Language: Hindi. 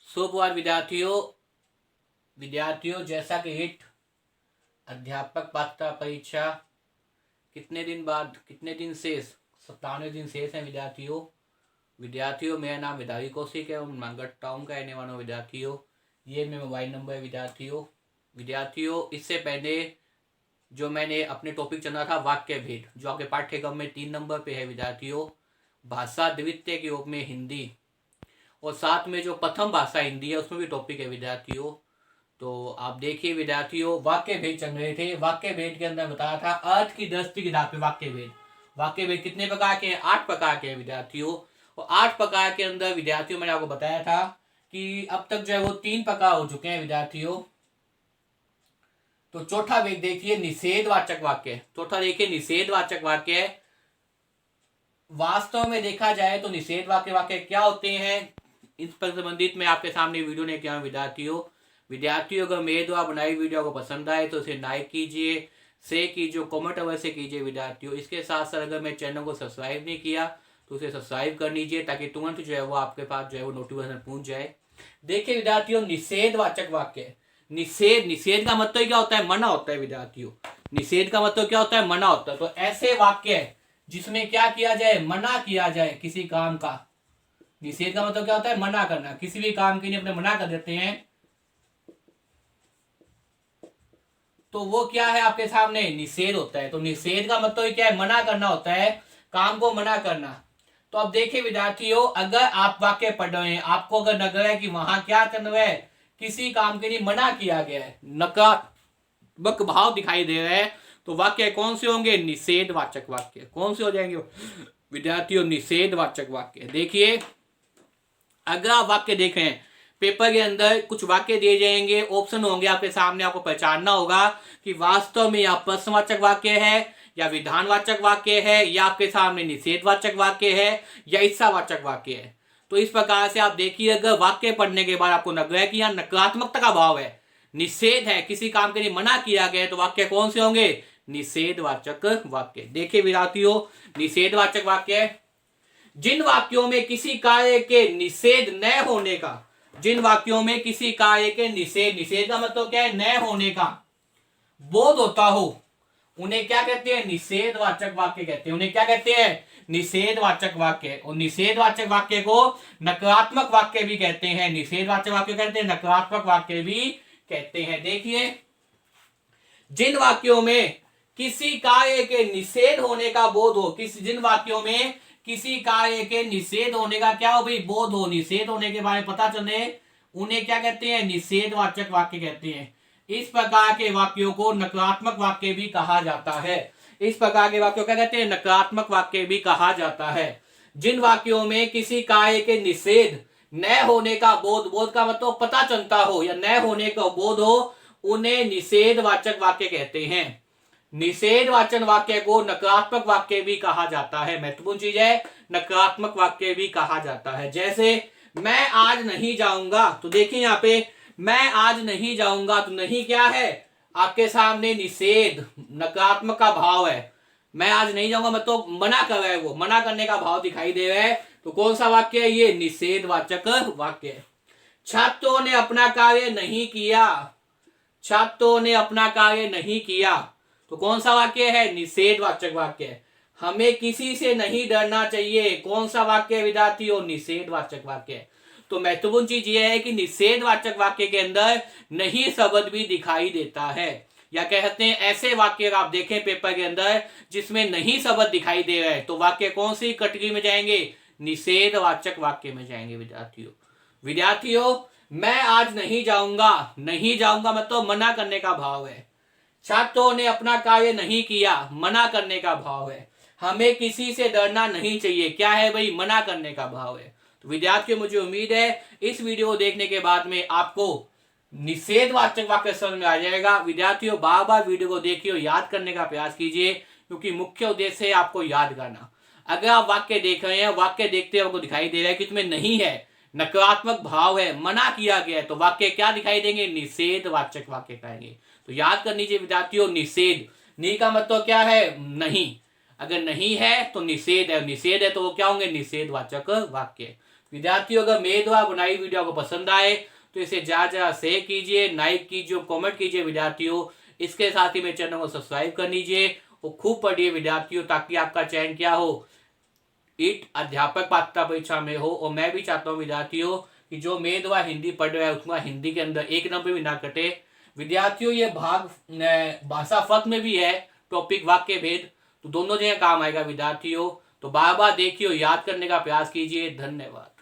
सुप्रभात विद्यार्थियों जैसा कि हिट अध्यापक पात्रता परीक्षा कितने दिन शेष 97 दिन शेष हैं विद्यार्थियों मेरा नाम विदारी कौशिक है और मांगट टाउन का रहने वाला विद्यार्थियों। ये मेरा मोबाइल नंबर है विद्यार्थियों। इससे पहले जो मैंने अपने टॉपिक चुना था वाक्य भेद, जो आपके पाठ्यक्रम में 3 नंबर पे है विद्यार्थियों। भाषा द्वितीय के रूप में हिंदी और साथ में जो प्रथम भाषा हिंदी है उसमें भी टॉपिक है विद्यार्थियों। तो आप देखिए विद्यार्थियों, वाक्य भेद चल रहे थे। वाक्य भेद के अंदर बताया था अर्थ की दृष्टि किताब पे वाक्य भेद कितने प्रकार के हैं? 8 प्रकार के हैं विद्यार्थियों। और 8 प्रकार के अंदर विद्यार्थियों मैंने आपको बताया था कि अब तक जो है वो 3 प्रकार हो चुके हैं विद्यार्थियों। तो चौथा भेद देखिए निषेधवाचक वाक्य। चौथा देखिए निषेधवाचक वाक्य। वास्तव में देखा जाए तो निषेधवाचक वाक्य क्या होते हैं, इस पर संबंधित मैं आपके सामने वीडियो ने किया विद्यार्थियों अगर मेरे द्वारा बनाई वीडियो को पसंद आए तो इसे लाइक कीजिए, शेयर कीजिए, कमेंट अवश्य कीजिए विद्यार्थियों। इसके साथ साथ अगर मेरे चैनल को सब्सक्राइब नहीं किया तो उसे सब्सक्राइब कर लीजिए ताकि तुरंत जो है वो आपके पास जो है वो नोटिफिकेशन पहुंच जाए। देखिए विद्यार्थियों, निषेधवाचक वाक्य। निषेध का मतलब क्या होता है? मना होता है विद्यार्थियों। निषेध का मतलब क्या होता है? मना होता है। तो ऐसे वाक्य जिसमें क्या किया जाए? मना किया जाए किसी काम का। निषेध का मतलब क्या होता है? मना करना। किसी भी काम के लिए अपने मना कर देते हैं तो वो क्या है आपके सामने? निषेध होता है। तो निषेध का मतलब क्या है? मना करना होता है, काम को मना करना। तो अब देखिए विद्यार्थियों, अगर आप वाक्य पढ़ रहे हैं, आपको अगर लग रहा है कि वहां क्या चल रहा है, किसी काम के लिए मना किया गया है, नकारात्मक भाव दिखाई दे रहा है, तो वाक्य कौन से होंगे? निषेधवाचक वाक्य। कौन से हो जाएंगे विद्यार्थियों? निषेधवाचक वाक्य। देखिए अगर आप वाक्य देख रहे हैं, पेपर के अंदर कुछ वाक्य दिए जाएंगे, ऑप्शन होंगे आपके सामने, आपको पहचानना होगा कि वास्तव में यह प्रश्नवाचक वाक्य है या विधानवाचक वाक्य है या आपके सामने निषेधवाचक वाक्य है या इच्छावाचक वाक्य है। तो इस प्रकार से आप देखिए, अगर वाक्य पढ़ने के बाद आपको लग रहा है कि यहाँ नकारात्मकता का भाव है, निषेध है, किसी काम के लिए मना किया गया है, तो वाक्य कौन से होंगे? निषेधवाचक वाक्य। देखिए विद्यार्थियों, निषेधवाचक वाक्य जिन वाक्यों में किसी कार्य के निषेध न होने का, जिन वाक्यों में किसी कार्य के निषेध का मतलब क्या है? न होने का बोध होता हो, उन्हें क्या कहते हैं? निषेधवाचक वाक्य कहते हैं। उन्हें क्या कहते हैं? निषेधवाचक वाक्य। और निषेधवाचक वाक्य को नकारात्मक वाक्य भी कहते हैं। निषेधवाचक वाक्य कहते हैं, नकारात्मक वाक्य भी कहते हैं। देखिए जिन वाक्यों में किसी कार्य के निषेध होने का बोध हो, जिन वाक्यों में किसी कार्य के निषेध होने का क्या हो भाई? बोध हो, निषेध होने के बारे में पता चले, उन्हें क्या कहते हैं? निषेधवाचक वाक्य कहते हैं। इस प्रकार के वाक्यों को नकारात्मक वाक्य भी कहा जाता है। इस प्रकार के वाक्यों क्या कहते हैं? नकारात्मक वाक्य भी कहा जाता है। जिन वाक्यों में किसी कार्य के निषेध न होने का बोध का मतलब पता चलता हो या न होने का बोध हो, उन्हें निषेधवाचक वाक्य कहते हैं। निषेधवाचक वाक्य को नकारात्मक वाक्य भी कहा जाता है। महत्वपूर्ण चीज है, नकारात्मक वाक्य भी कहा जाता है। जैसे मैं आज नहीं जाऊंगा, तो देखिए यहाँ पे मैं आज नहीं जाऊंगा, तो नहीं क्या है? आपके सामने निषेध, नकारात्मक का भाव है। मैं आज नहीं जाऊंगा मतलब मना कर रहा है, वो मना करने का भाव दिखाई दे रहा है। तो कौन सा वाक्य है ये? निषेधवाचक वाक्य। छात्रों ने अपना कार्य नहीं किया, छात्रों ने अपना कार्य नहीं किया, तो कौन सा वाक्य है? निषेधवाचक वाक्य। हमें किसी से नहीं डरना चाहिए, कौन सा वाक्य विद्यार्थियों? निषेधवाचक वाक्य। तो महत्वपूर्ण चीज यह है कि निषेधवाचक वाक्य के अंदर नहीं शब्द भी दिखाई देता है, या कह सकते हैं ऐसे वाक्य आप देखें पेपर के अंदर जिसमें नहीं शब्द दिखाई दे रहा है, तो वाक्य कौन सी कैटेगरी में जाएंगे? निषेधवाचक वाक्य में जाएंगे विद्यार्थियों। मैं आज नहीं जाऊंगा, नहीं जाऊंगा मतलब मना करने का भाव है। छात्रों ने अपना कार्य नहीं किया, मना करने का भाव है। हमें किसी से डरना नहीं चाहिए, क्या है भाई? मना करने का भाव है। तो विद्यार्थियों, मुझे उम्मीद है इस वीडियो को देखने के बाद में आपको निषेधवाचक वाक्य समझ में आ जाएगा। विद्यार्थियों बार बार वीडियो को देखिए और याद करने का प्रयास कीजिए, क्योंकि मुख्य उद्देश्य है आपको याद करना। अगर आप वाक्य देख रहे हैं, वाक्य देखते हुए आपको दिखाई दे रहा है कि इसमें नहीं है, नकारात्मक भाव है, मना किया गया है, तो वाक्य क्या दिखाई देंगे? निषेधवाचक वाक्य कहेंगे। तो याद कर लीजिए विद्यार्थियों, निषेध, नी का मतलब क्या है? नहीं। अगर नहीं है तो निषेध है, निषेध है तो वो क्या होंगे? निषेधवाचक वाक्य। विद्यार्थियों अगर मेरे द्वारा बनाई वीडियो आपको पसंद आए तो इसे ज्यादा शेयर कीजिए, लाइक कीजिए, कमेंट कीजिए विद्यार्थियों। इसके साथ ही मेरे चैनल को सब्सक्राइब कर लीजिए और खूब पढ़िए विद्यार्थियों, ताकि आपका चयन क्या हो, ईट अध्यापक पात्रता परीक्षा में हो। और मैं भी चाहता हूँ विद्यार्थियों कि जो मेरे द्वारा हिंदी पढ़ रहा है उसमें हिंदी के अंदर 1 नंबर भी ना कटे। विद्यार्थियों ये भाग भाषा फर्क में भी है, टॉपिक वाक्य भेद, तो दोनों जगह काम आएगा विद्यार्थियों। तो बार बार देखिए, याद करने का प्रयास कीजिए। धन्यवाद।